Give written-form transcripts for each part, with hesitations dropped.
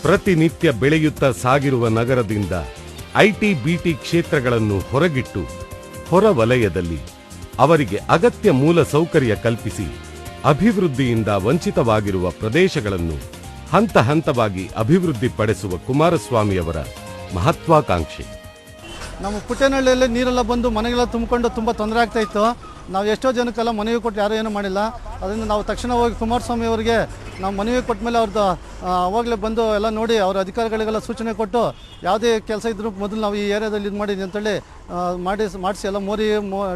ಪ್ರತಿನಿತ್ಯ ಬೆಳೆಯುತ್ತಾ ಸಾಗಿರುವ ನಗರದಿಂದ ಐಟಿ ಬಿಟಿ ಕ್ಷೇತ್ರಗಳನ್ನು ಹೊರಗಿಟ್ಟು ಹೊರ ವಲಯದಲ್ಲಿ ಅವರಿಗೆ ಅಗತ್ಯ ಮೂಲ ಸೌಕರ್ಯ ಕಲ್ಪಿಸಿ ಅಭಿವೃದ್ಧಿಯಿಂದ ವಂಚಿತವಾಗಿರುವ ಪ್ರದೇಶಗಳನ್ನು ಹಂತ ಹಂತವಾಗಿ ಅಭಿವೃದ್ಧಿಪಡಿಸುವ ಕುಮಾರಸ್ವಾಮಿಯವರ ಮಹತ್ವಾಕಾಂಕ್ಷೆ. ನಮ್ಮ ಪುಟ್ಟೇನಹಳ್ಳಿಯಲ್ಲಿ ನೀರೆಲ್ಲ ಬಂದು ಮನೆಗೆಲ್ಲ ತುಂಬಿಕೊಂಡು ತುಂಬ ತೊಂದರೆ ಆಗ್ತಾ ಇತ್ತು. ನಾವು ಎಷ್ಟೋ ಜನಕ್ಕೆಲ್ಲ ಮನವಿ ಕೊಟ್ಟು ಯಾರೂ ಏನೂ ಮಾಡಿಲ್ಲ. ಅದರಿಂದ ನಾವು ತಕ್ಷಣ ಹೋಗಿ ಕುಮಾರಸ್ವಾಮಿ ಅವರಿಗೆ ನಾವು ಮನವಿ ಕೊಟ್ಟ ಮೇಲೆ ಅವ್ರದ್ದು ಅವಾಗಲೇ ಬಂದು ಎಲ್ಲ ನೋಡಿ ಅವರ ಅಧಿಕಾರಿಗಳಿಗೆಲ್ಲ ಸೂಚನೆ ಕೊಟ್ಟು ಯಾವುದೇ ಕೆಲಸ ಇದ್ರೂ ಮೊದಲು ನಾವು ಈ ಏರಿಯಾದಲ್ಲಿ ಇದು ಮಾಡಿದ್ವಿ ಅಂತೇಳಿ ಮಾಡಿಸಿ ಎಲ್ಲ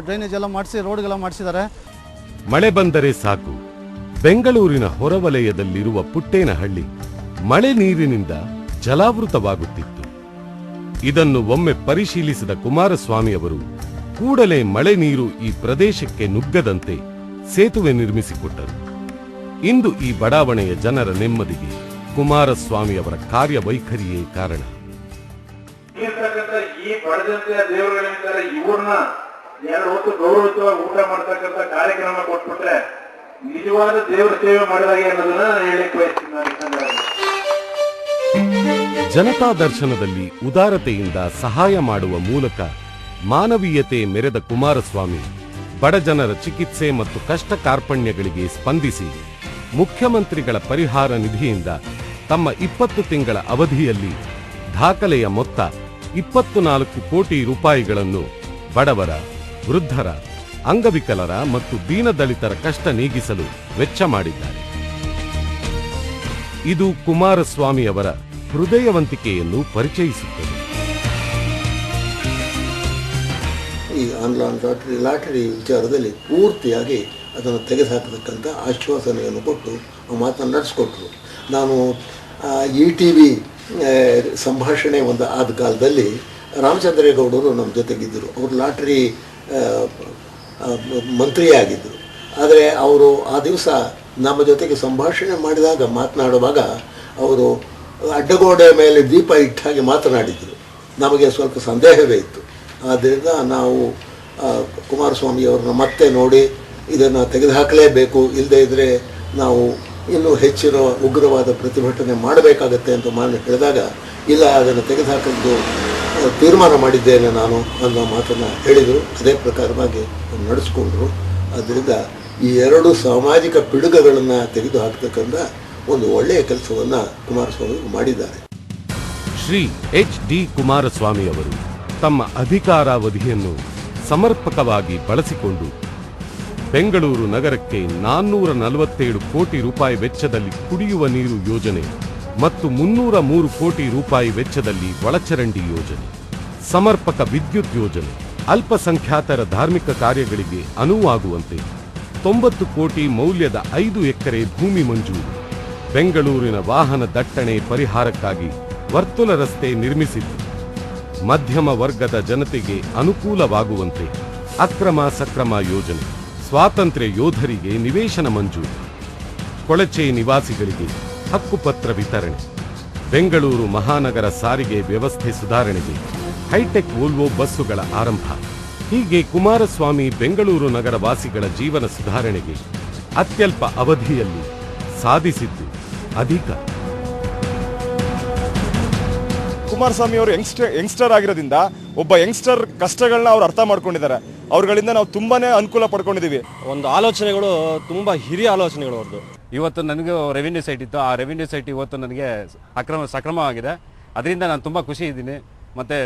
ಡ್ರೈನೇಜ್ ಎಲ್ಲ ಮಾಡಿಸಿ ರೋಡ್ಗೆಲ್ಲ ಮಾಡಿಸಿದ್ದಾರೆ. ಮಳೆ ಬಂದರೆ ಸಾಕು, ಬೆಂಗಳೂರಿನ ಹೊರವಲಯದಲ್ಲಿರುವ ಪುಟ್ಟೇನಹಳ್ಳಿ ಮಳೆ ನೀರಿನಿಂದ ಜಲಾವೃತವಾಗುತ್ತಿತ್ತು. ಇದನ್ನು ಒಮ್ಮೆ ಪರಿಶೀಲಿಸಿದ ಕುಮಾರಸ್ವಾಮಿ ಅವರು ಕೂಡಲೇ ಮಳೆ ನೀರು ಈ ಪ್ರದೇಶಕ್ಕೆ ನುಗ್ಗದಂತೆ ಸೇತುವೆ ನಿರ್ಮಿಸಿಕೊಟ್ಟರು. ಇಂದು ಈ ಬಡಾವಣೆಯ ಜನರ ನೆಮ್ಮದಿಗೆ ಕುಮಾರಸ್ವಾಮಿಯವರ ಕಾರ್ಯವೈಖರಿಯೇ ಕಾರಣ. ಈ ಬಡಜನತೆಯ ದೇವರುಗಳಿಂದ ಇವ್ರನ್ನ 2 ಹೊತ್ತು ಗೌರವಯುತವಾಗಿ ಊಟ ಮಾಡತಕ್ಕಂಥ ಕಾರ್ಯಕ್ರಮ ಕೊಟ್ಬಿಟ್ರೆ ನಿಜವಾದ ದೇವರ ಸೇವೆ ಮಾಡಿದಾಗ ಅನ್ನೋದನ್ನ ಹೇಳಿಕ್ಕೆ ಬಯಸ್ತೀನಿ. ಜನತಾ ದರ್ಶನದಲ್ಲಿ ಉದಾರತೆಯಿಂದ ಸಹಾಯ ಮಾಡುವ ಮೂಲಕ ಮಾನವೀಯತೆ ಮೆರೆದ ಕುಮಾರಸ್ವಾಮಿ ಬಡಜನರ ಚಿಕಿತ್ಸೆ ಮತ್ತು ಕಷ್ಟ ಕಾರ್ಪಣ್ಯಗಳಿಗೆ ಸ್ಪಂದಿಸಿ ಮುಖ್ಯಮಂತ್ರಿಗಳ ಪರಿಹಾರ ನಿಧಿಯಿಂದ ತಮ್ಮ 20 ತಿಂಗಳ ಅವಧಿಯಲ್ಲಿ ದಾಖಲೆಯ ಮೊತ್ತ 24 ಕೋಟಿ ರೂಪಾಯಿಗಳನ್ನು ಬಡವರ, ವೃದ್ಧರ, ಅಂಗವಿಕಲರ ಮತ್ತು ದೀನದಲಿತರ ಕಷ್ಟ ನೀಗಿಸಲು ವೆಚ್ಚ ಮಾಡಿದ್ದಾರೆ. ಇದು ಕುಮಾರಸ್ವಾಮಿಯವರ ಹೃದಯವಂತಿಕೆಯನ್ನು ಪರಿಚಯಿಸುತ್ತದೆ. ಈ ಆನ್ಲೈನ್ ಲಾಟರಿ ವಿಚಾರದಲ್ಲಿ ಪೂರ್ತಿಯಾಗಿ ಅದನ್ನು ತೆಗೆದುಹಾಕತಕ್ಕಂಥ ಆಶ್ವಾಸನೆಯನ್ನು ಕೊಟ್ಟು ಮಾತನ್ನು ನಡೆಸಿಕೊಟ್ರು. ನಾನು ETV ಸಂಭಾಷಣೆ ಒಂದು ಆದ ಕಾಲದಲ್ಲಿ ರಾಮಚಂದ್ರೇಗೌಡರು ನಮ್ಮ ಜೊತೆಗಿದ್ದರು. ಅವರು ಲಾಟ್ರಿ ಮಂತ್ರಿಯೇ ಆಗಿದ್ದರು. ಆದರೆ ಅವರು ಆ ದಿವಸ ನಮ್ಮ ಜೊತೆಗೆ ಸಂಭಾಷಣೆ ಮಾಡಿದಾಗ ಮಾತನಾಡುವಾಗ ಅವರು ಅಡ್ಡಗೋಡೆ ಮೇಲೆ ದೀಪ ಇಟ್ಟ ಹಾಗೆ ಮಾತನಾಡಿದರು. ನಮಗೆ ಸ್ವಲ್ಪ ಸಂದೇಹವೇ ಇತ್ತು. ಆದ್ದರಿಂದ ನಾವು ಕುಮಾರಸ್ವಾಮಿಯವ್ರನ್ನ ಮತ್ತೆ ನೋಡಿ ಇದನ್ನು ತೆಗೆದುಹಾಕಲೇಬೇಕು, ಇಲ್ಲದೇ ಇದ್ದರೆ ನಾವು ಇನ್ನೂ ಹೆಚ್ಚಿನ ಉಗ್ರವಾದ ಪ್ರತಿಭಟನೆ ಮಾಡಬೇಕಾಗತ್ತೆ ಅಂತ ಹೇಳಿದಾಗ ಇಲ್ಲ, ಅದನ್ನು ತೆಗೆದುಹಾಕಲು ತೀರ್ಮಾನ ಮಾಡಿದ್ದೇನೆ ನಾನು ಅನ್ನೋ ಮಾತನ್ನು ಹೇಳಿದರು. ಅದೇ ಪ್ರಕಾರವಾಗಿ ನಡೆಸ್ಕೊಂಡ್ರು. ಆದ್ದರಿಂದ ಈ 2 ಸಾಮಾಜಿಕ ಪಿಡುಗುಗಳನ್ನು ತೆಗೆದುಹಾಕತಕ್ಕಂಥ ಒಂದು ಒಳ್ಳೆಯ ಕೆಲಸವನ್ನು ಕುಮಾರಸ್ವಾಮಿ ಮಾಡಿದ್ದಾರೆ. ಶ್ರೀ HD ಕುಮಾರಸ್ವಾಮಿ ಅವರು ತಮ್ಮ ಅಧಿಕಾರಾವಧಿಯನ್ನು ಸಮರ್ಪಕವಾಗಿ ಬಳಸಿಕೊಂಡು ಬೆಂಗಳೂರು ನಗರಕ್ಕೆ 447 ಕೋಟಿ ರೂಪಾಯಿ ವೆಚ್ಚದಲ್ಲಿ ಕುಡಿಯುವ ನೀರು ಯೋಜನೆ ಮತ್ತು 303 ಕೋಟಿ ರೂಪಾಯಿ ವೆಚ್ಚದಲ್ಲಿ ಒಳಚರಂಡಿ ಯೋಜನೆ, ಸಮರ್ಪಕ ವಿದ್ಯುತ್ ಯೋಜನೆ, ಅಲ್ಪಸಂಖ್ಯಾತರ ಧಾರ್ಮಿಕ ಕಾರ್ಯಗಳಿಗೆ ಅನುವಾಗುವಂತೆ 90 ಕೋಟಿ ಮೌಲ್ಯದ 5 ಎಕರೆ ಭೂಮಿ ಮಂಜೂರು, ಬೆಂಗಳೂರಿನ ವಾಹನ ದಟ್ಟಣೆ ಪರಿಹಾರಕ್ಕಾಗಿ ವರ್ತುಲ ರಸ್ತೆ ನಿರ್ಮಿಸಿದ್ದು, ಮಧ್ಯಮ ವರ್ಗದ ಜನತೆಗೆ ಅನುಕೂಲವಾಗುವಂತೆ ಅಕ್ರಮ ಸಕ್ರಮ ಯೋಜನೆ, ಸ್ವಾತಂತ್ರ್ಯ ಯೋಧರಿಗೆ ನಿವೇಶನ ಮಂಜೂರು, ಕೊಳಚೆ ನಿವಾಸಿಗಳಿಗೆ ಹಕ್ಕುಪತ್ರ ವಿತರಣೆ, ಬೆಂಗಳೂರು ಮಹಾನಗರ ಸಾರಿಗೆ ವ್ಯವಸ್ಥೆ ಸುಧಾರಣೆಗೆ ಹೈಟೆಕ್ ವೋಲ್ವೋ ಬಸ್ಸುಗಳ ಆರಂಭ. ಹೀಗೆ ಕುಮಾರಸ್ವಾಮಿ ಬೆಂಗಳೂರು ನಗರ ವಾಸಿಗಳ ಜೀವನ ಸುಧಾರಣೆಗೆ ಅತ್ಯಲ್ಪ ಅವಧಿಯಲ್ಲಿ ಸಾಧಿಸಿದ್ದು ಅಧಿಕ. ಕುಮಾರಸ್ವಾಮಿ ಅವರು ಯಂಗ್ಸ್ಟರ್ ಆಗಿರೋದ್ರಿಂದ ಒಬ್ಬ ಯಂಗ್ಸ್ಟರ್ ಕಷ್ಟಗಳನ್ನ ಅವ್ರು ಅರ್ಥ ಮಾಡ್ಕೊಂಡಿದ್ದಾರೆ. ಅವ್ರಗಳಿಂದ ನಾವು ತುಂಬಾನೇ ಅನುಕೂಲ ಪಡ್ಕೊಂಡಿದ್ದೀವಿ. ಒಂದು ಆಲೋಚನೆಗಳು ತುಂಬಾ ಹಿರಿಯ ಆಲೋಚನೆಗಳು ಅವ್ರದ್ದು. ಇವತ್ತು ನನಗೂ ರೆವಿನ್ಯೂ ಸೈಟ್ ಇತ್ತು, ಆ ರೆವಿನ್ಯೂ ಸೈಟ್ ಇವತ್ತು ನನಗೆ ಸಕ್ರಮವಾಗಿದೆ. ಅದರಿಂದ ನಾನು ತುಂಬ ಖುಷಿ ಇದ್ದೀನಿ. ಮತ್ತು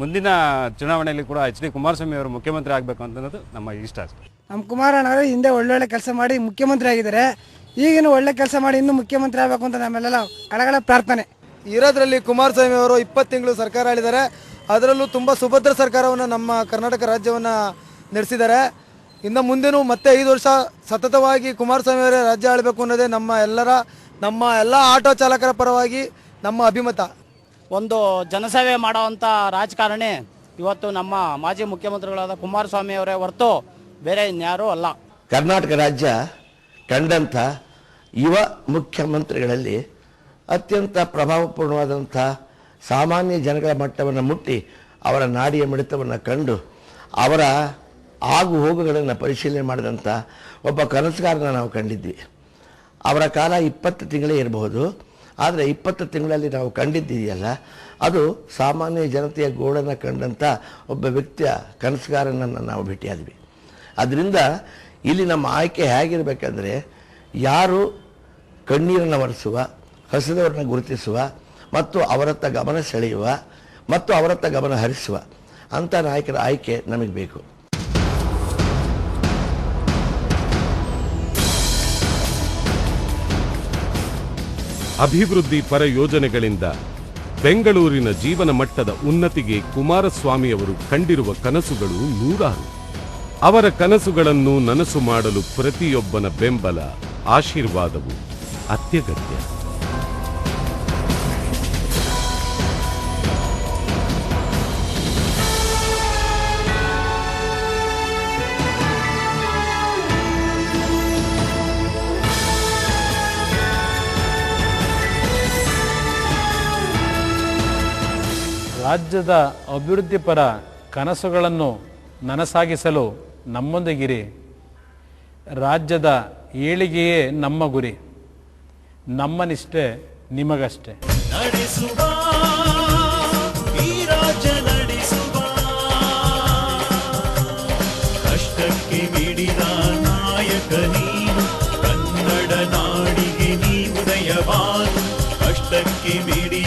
ಮುಂದಿನ ಚುನಾವಣೆಯಲ್ಲಿ ಕೂಡ HD ಕುಮಾರಸ್ವಾಮಿ ಅವರು ಮುಖ್ಯಮಂತ್ರಿ ಆಗಬೇಕು ಅನ್ನೋದು ನಮ್ಮ ಇಷ್ಟ. ನಮ್ಮ ಕುಮಾರಣ್ಣವರು ಹಿಂದೆ ಒಳ್ಳೊಳ್ಳೆ ಕೆಲಸ ಮಾಡಿ ಮುಖ್ಯಮಂತ್ರಿ ಆಗಿದ್ದಾರೆ. ಈಗಿನ ಒಳ್ಳೆ ಕೆಲಸ ಮಾಡಿ ಇನ್ನೂ ಮುಖ್ಯಮಂತ್ರಿ ಆಗಬೇಕು ಅಂತ ನಮ್ಮೆಲ್ಲ ಕಳಕಳ ಪ್ರಾರ್ಥನೆ. ಇರೋದ್ರಲ್ಲಿ ಕುಮಾರಸ್ವಾಮಿ ಅವರು 20 ತಿಂಗಳು ಸರ್ಕಾರ ಆಳಿದ್ದಾರೆ. ಅದರಲ್ಲೂ ತುಂಬ ಸುಭದ್ರ ಸರ್ಕಾರವನ್ನು ನಮ್ಮ ಕರ್ನಾಟಕ ರಾಜ್ಯವನ್ನು ನಡೆಸಿದ್ದಾರೆ. ಇನ್ನು ಮುಂದೆನೂ ಮತ್ತೆ 5 ವರ್ಷ ಸತತವಾಗಿ ಕುಮಾರಸ್ವಾಮಿ ಅವರೇ ರಾಜ್ಯ ಆಳಬೇಕು ಅನ್ನೋದೇ ನಮ್ಮ ಎಲ್ಲ ಆಟೋ ಚಾಲಕರ ಪರವಾಗಿ ನಮ್ಮ ಅಭಿಮತ. ಒಂದು ಜನಸೇವೆ ಮಾಡೋವಂಥ ರಾಜಕಾರಣಿ ಇವತ್ತು ನಮ್ಮ ಮಾಜಿ ಮುಖ್ಯಮಂತ್ರಿಗಳಾದ ಕುಮಾರಸ್ವಾಮಿ ಅವರೇ ಹೊರತು ಬೇರೆ ಇನ್ಯಾರೂ ಅಲ್ಲ. ಕರ್ನಾಟಕ ರಾಜ್ಯ ಕಂಡಂಥ ಯುವ ಮುಖ್ಯಮಂತ್ರಿಗಳಲ್ಲಿ ಅತ್ಯಂತ ಪ್ರಭಾವಪೂರ್ಣವಾದಂಥ ಸಾಮಾನ್ಯ ಜನಗಳ ಮಟ್ಟವನ್ನು ಮುಟ್ಟಿ ಅವರ ನಾಡಿಯ ಮಿಡಿತವನ್ನು ಕಂಡು ಅವರ ಆಗು ಹೋಗುಗಳನ್ನು ಪರಿಶೀಲನೆ ಮಾಡಿದಂಥ ಒಬ್ಬ ಕನಸುಗಾರನ ನಾವು ಕಂಡಿದ್ವಿ. ಅವರ ಕಾಲ 20 ತಿಂಗಳೇ ಇರಬಹುದು. ಆದರೆ 20 ತಿಂಗಳಲ್ಲಿ ನಾವು ಕಂಡಿದ್ದೀಯಲ್ಲ, ಅದು ಸಾಮಾನ್ಯ ಜನತೆಯ ಗೋಳನ್ನು ಕಂಡಂಥ ಒಬ್ಬ ವ್ಯಕ್ತಿಯ ಕನಸುಗಾರನನ್ನು ನಾವು ಭೇಟಿಯಾದ್ವಿ. ಅದರಿಂದ ಇಲ್ಲಿ ನಮ್ಮ ಆಯ್ಕೆ ಹೇಗಿರಬೇಕಂದ್ರೆ, ಯಾರು ಕಣ್ಣೀರನ್ನು ಒರೆಸುವ, ಹಸಿದವರನ್ನು ಗುರುತಿಸುವ ಮತ್ತು ಅವರತ್ತ ಗಮನ ಸೆಳೆಯುವ ಮತ್ತು ಅವರತ್ತ ಗಮನ ಹರಿಸುವ ಅಂಥ ನಾಯಕರ ಆಯ್ಕೆ ನಮಗೆ ಬೇಕು. ಅಭಿವೃದ್ಧಿ ಪರ ಯೋಜನೆಗಳಿಂದ ಬೆಂಗಳೂರಿನ ಜೀವನ ಮಟ್ಟದ ಉನ್ನತಿಗೆ ಕುಮಾರಸ್ವಾಮಿಯವರು ಕಂಡಿರುವ ಕನಸುಗಳು ನೂರಾರು. ಅವರ ಕನಸುಗಳನ್ನು ನನಸು ಮಾಡಲು ಪ್ರತಿಯೊಬ್ಬನ ಬೆಂಬಲ, ಆಶೀರ್ವಾದವು ಅತ್ಯಗತ್ಯ. ರಾಜ್ಯದ ಅಭಿವೃದ್ಧಿಪರ ಕನಸುಗಳನ್ನು ನನಸಾಗಿಸಲು ನಮ್ಮೊಂದಿಗಿರಿ. ರಾಜ್ಯದ ಏಳಿಗೆಯೇ ನಮ್ಮ ಗುರಿ, ನಮ್ಮ ನಿಷ್ಠೆ ನಿಮಗಷ್ಟೇ. ನಡೆಸುವ ಈ ರಾಜ್ಯ ನಡೆಸುವ, ಕಷ್ಟಕ್ಕೆ ಮಿಡಿದ ನಾಯಕ ನೀನು, ಕನ್ನಡ ನಾಡಿಗೆ ನೀ ಉದಯವಾನು. ಕಷ್ಟಕ್ಕೆ ಮಿಡಿ